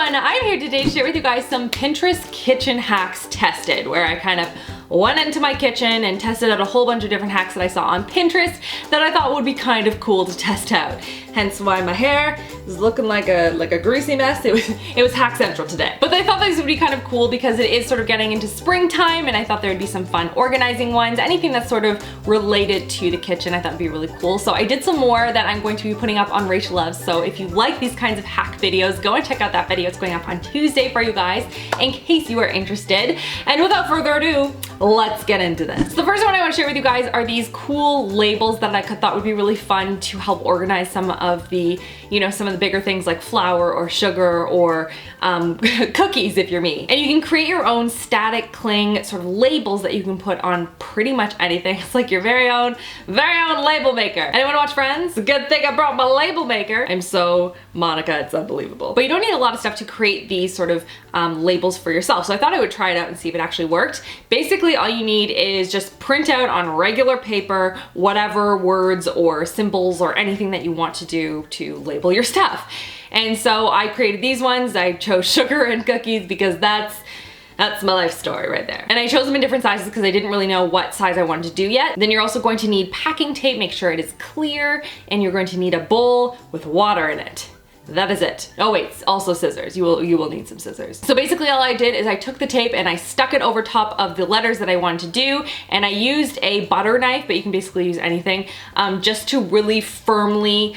everyone, I'm here today to share with you guys some Pinterest kitchen hacks tested, where I kind of went into my kitchen and tested out a whole bunch of different hacks that I saw on Pinterest that I thought would be kind of cool to test out. Hence why my hair is looking like a greasy mess. It was hack central today. But I thought these would be kind of cool because it is sort of getting into springtime, and I thought there would be some fun organizing ones. Anything that's sort of related to the kitchen I thought would be really cool. So I did some more that I'm going to be putting up on Rach Loves. So if you like these kinds of hack videos, go and check out that video. It's going up on Tuesday for you guys in case you are interested. And without further ado, let's get into this. So the first one I want to share with you guys are these cool labels that I thought would be really fun to help organize some of the, some of the bigger things like flour or sugar or cookies if you're me. And you can create your own static cling sort of labels that you can put on pretty much anything. It's like your very own label maker. Anyone watch Friends? Good thing I brought my label maker. I'm so Monica, it's unbelievable. But you don't need a lot of stuff to create these sort of labels for yourself. So I thought I would try it out and see if it actually worked. Basically, all you need is just print out on regular paper whatever words or symbols or anything that you want to do to label your stuff. And so I created these ones. I chose sugar and cookies because that's my life story right there. And I chose them in different sizes because I didn't really know what size I wanted to do yet. Then you're also going to need packing tape, make sure it is clear, and you're going to need a bowl with water in it. That is it. Oh wait, also scissors. You will need some scissors. So basically all I did is I took the tape and I stuck it over top of the letters that I wanted to do, and I used a butter knife, but you can basically use anything, just to really firmly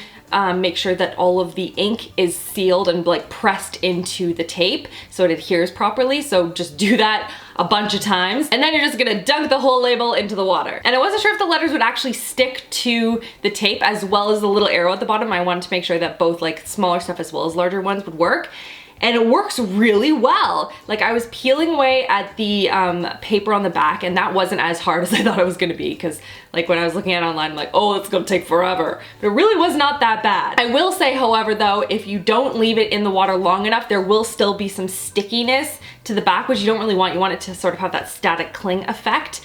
make sure that all of the ink is sealed and like pressed into the tape so it adheres properly. So just do that a bunch of times, and then you're just gonna dunk the whole label into the water. And I wasn't sure if the letters would actually stick to the tape as well as the little arrow at the bottom. I wanted to make sure that both like smaller stuff as well as larger ones would work. And it works really well. Like, I was peeling away at the paper on the back, and that wasn't as hard as I thought it was gonna be, because like when I was looking at it online, I'm like, oh, it's gonna take forever. But it really was not that bad. I will say, however, though, if you don't leave it in the water long enough, there will still be some stickiness to the back, which you don't really want. You want it to sort of have that static cling effect.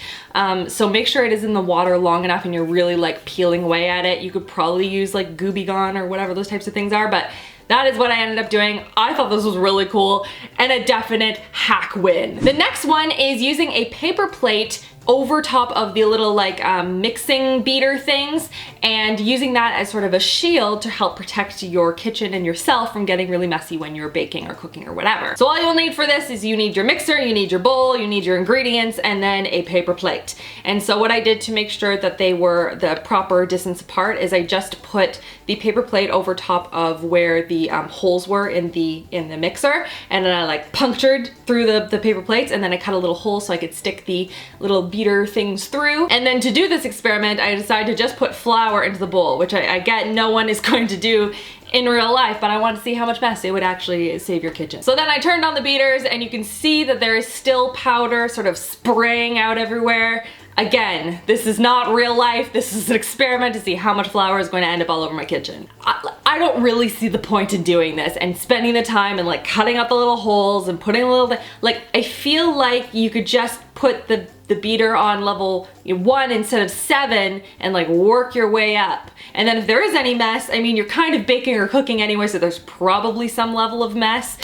So make sure it is in the water long enough and you're really like peeling away at it. You could probably use like Gooby Gone or whatever those types of things are, but that is what I ended up doing. I thought this was really cool and a definite hack win. The next one is using a paper plate over top of the little like mixing beater things, and using that as sort of a shield to help protect your kitchen and yourself from getting really messy when you're baking or cooking or whatever. So all you'll need for this is you need your mixer, you need your bowl, you need your ingredients, and then a paper plate. And so what I did to make sure that they were the proper distance apart is I just put the paper plate over top of where the holes were in the mixer, and then I like punctured through the paper plates, and then I cut a little hole so I could stick the little beater things through. And then to do this experiment, I decided to just put flour into the bowl, which I get no one is going to do in real life, but I wanted to see how much mess it would actually save your kitchen. So then I turned on the beaters, and you can see that there is still powder sort of spraying out everywhere. Again, this is not real life. This is an experiment to see how much flour is going to end up all over my kitchen. I don't really see the point in doing this and spending the time and like cutting out the little holes and putting a little, like, I feel like you could just put the beater on level 1 instead of 7 and like work your way up. And then if there is any mess, I mean, you're kind of baking or cooking anyway, so there's probably some level of mess.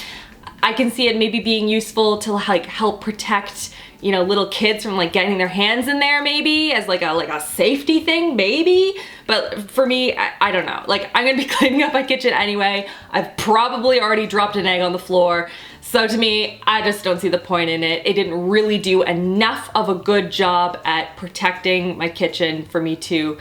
I can see it maybe being useful to like help protect, little kids from like getting their hands in there, maybe as like a safety thing, maybe. But for me, I don't know. Like, I'm gonna be cleaning up my kitchen anyway. I've probably already dropped an egg on the floor. So to me, I just don't see the point in it. It didn't really do enough of a good job at protecting my kitchen for me to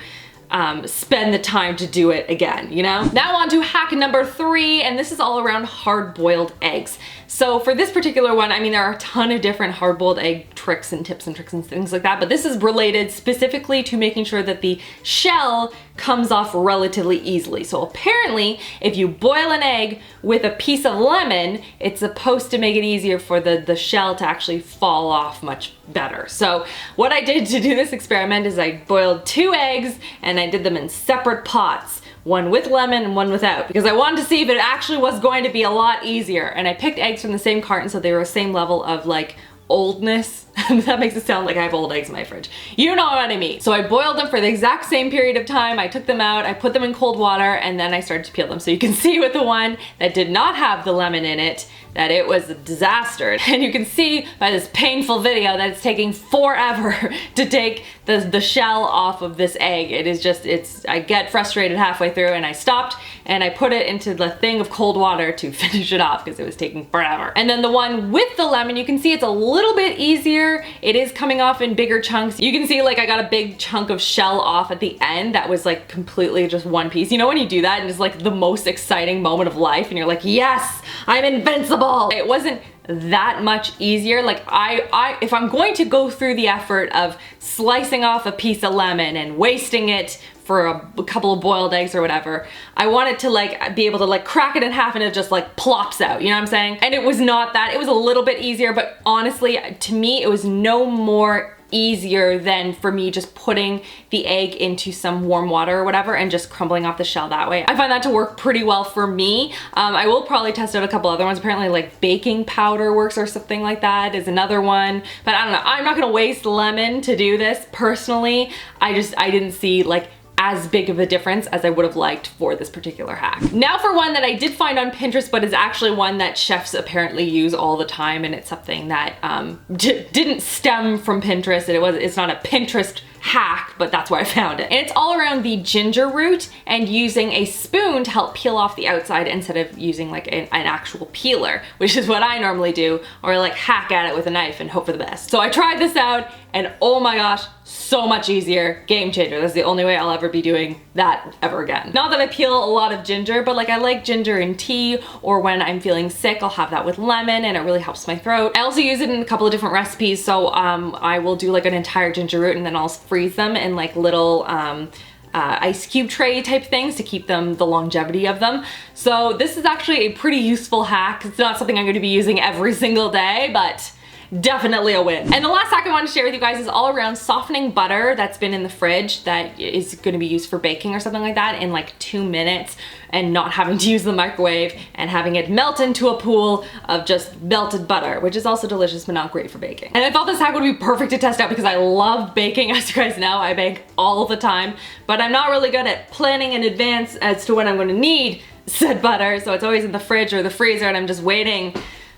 spend the time to do it again, Now on to hack number 3, and this is all around hard-boiled eggs. So for this particular one, I mean, there are a ton of different hard-boiled egg tricks and tips and tricks and things like that, but this is related specifically to making sure that the shell comes off relatively easily. So apparently, if you boil an egg with a piece of lemon, it's supposed to make it easier for the shell to actually fall off much better. So what I did to do this experiment is I boiled 2 eggs and I did them in separate pots. One with lemon and one without, because I wanted to see if it actually was going to be a lot easier. And I picked eggs from the same carton, so they were the same level of like oldness. That makes it sound like I have old eggs in my fridge. You know what I mean. So I boiled them for the exact same period of time. I took them out, I put them in cold water, and then I started to peel them. So you can see with the one that did not have the lemon in it, that it was a disaster. And you can see by this painful video that it's taking forever to take the shell off of this egg. It is just, I get frustrated halfway through and I stopped and I put it into the thing of cold water to finish it off because it was taking forever. And then the one with the lemon, you can see it's a little bit easier. It is coming off in bigger chunks. You can see like I got a big chunk of shell off at the end that was like completely just one piece. You know when you do that and it's like the most exciting moment of life and you're like, yes, I'm invincible. It wasn't that much easier. Like if I'm going to go through the effort of slicing off a piece of lemon and wasting it for a couple of boiled eggs or whatever, I wanted to like be able to like crack it in half and it just like plops out, you know what I'm saying? And it was not that. It was a little bit easier, but honestly, to me, it was no more easier than for me just putting the egg into some warm water or whatever and just crumbling off the shell that way. I find that to work pretty well for me. I will probably test out a couple other ones. Apparently like baking powder works or something like that is another one, but I don't know. I'm not gonna waste lemon to do this personally. I didn't see like as big of a difference as I would have liked for this particular hack. Now for one that I did find on Pinterest, but is actually one that chefs apparently use all the time, and it's something that didn't stem from Pinterest. It's not a Pinterest hack, but that's where I found it. And it's all around the ginger root and using a spoon to help peel off the outside instead of using like an actual peeler, which is what I normally do, or like hack at it with a knife and hope for the best. So I tried this out and oh my gosh, so much easier, game changer. That's the only way I'll ever be doing that ever again. Not that I peel a lot of ginger, but like I like ginger in tea, or when I'm feeling sick, I'll have that with lemon and it really helps my throat. I also use it in a couple of different recipes, so I will do like an entire ginger root and then I'll freeze them in like little ice cube tray type things to keep them the longevity of them. So this is actually a pretty useful hack. It's not something I'm going to be using every single day, but definitely a win. And the last hack I want to share with you guys is all around softening butter that's been in the fridge that is going to be used for baking or something like that in like 2 minutes, and not having to use the microwave and having it melt into a pool of just melted butter, which is also delicious but not great for baking. And I thought this hack would be perfect to test out because I love baking. As you guys know, I bake all the time, but I'm not really good at planning in advance as to when I'm going to need said butter, so it's always in the fridge or the freezer and I'm just waiting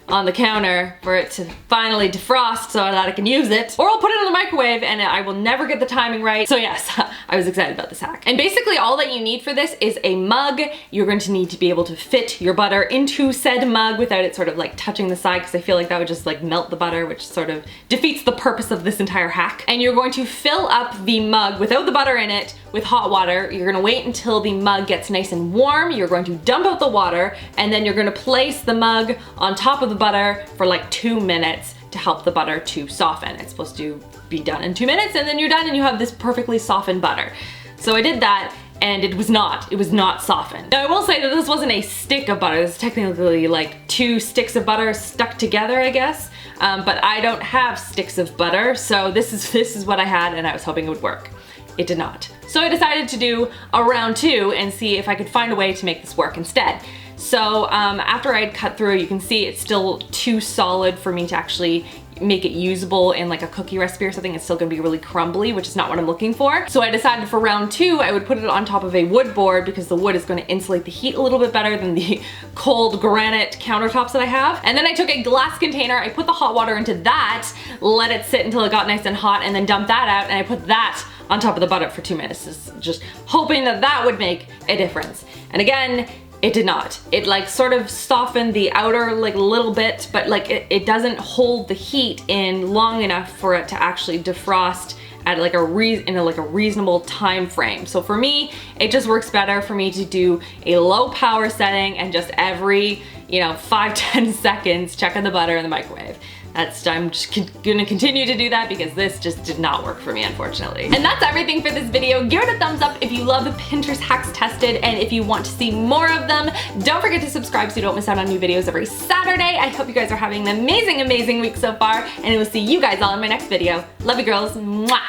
on the counter for it to finally defrost so that I can use it. Or I'll put it in the microwave and I will never get the timing right. So yes, I was excited about this hack. And basically all that you need for this is a mug. You're going to need to be able to fit your butter into said mug without it sort of like touching the side, because I feel like that would just like melt the butter, which sort of defeats the purpose of this entire hack. And you're going to fill up the mug without the butter in it with hot water. You're gonna wait until the mug gets nice and warm. You're going to dump out the water, and then you're gonna place the mug on top of the butter for like 2 minutes to help the butter to soften. It's supposed to be done in 2 minutes, and then you're done and you have this perfectly softened butter. So I did that, and it was not softened. Now I will say that this wasn't a stick of butter. This is technically like 2 sticks of butter stuck together, I guess. But I don't have sticks of butter, so this is what I had, and I was hoping it would work. It did not. So I decided to do a round 2 and see if I could find a way to make this work instead. So after I had cut through, you can see it's still too solid for me to actually make it usable in like a cookie recipe or something. It's still gonna be really crumbly, which is not what I'm looking for. So I decided for round 2, I would put it on top of a wood board because the wood is gonna insulate the heat a little bit better than the cold granite countertops that I have. And then I took a glass container, I put the hot water into that, let it sit until it got nice and hot, and then dumped that out, and I put that on top of the butter for 2 minutes, just hoping that that would make a difference. And again, it did not. It like sort of softened the outer like little bit, but like it doesn't hold the heat in long enough for it to actually defrost at like a reasonable time frame. So for me, it just works better for me to do a low power setting and just every 5-10 seconds check on the butter in the microwave. I'm just gonna continue to do that because this just did not work for me, unfortunately. And that's everything for this video. Give it a thumbs up if you love Pinterest hacks tested, and if you want to see more of them, don't forget to subscribe so you don't miss out on new videos every Saturday. I hope you guys are having an amazing, amazing week so far, and I will see you guys all in my next video. Love you girls, mwah!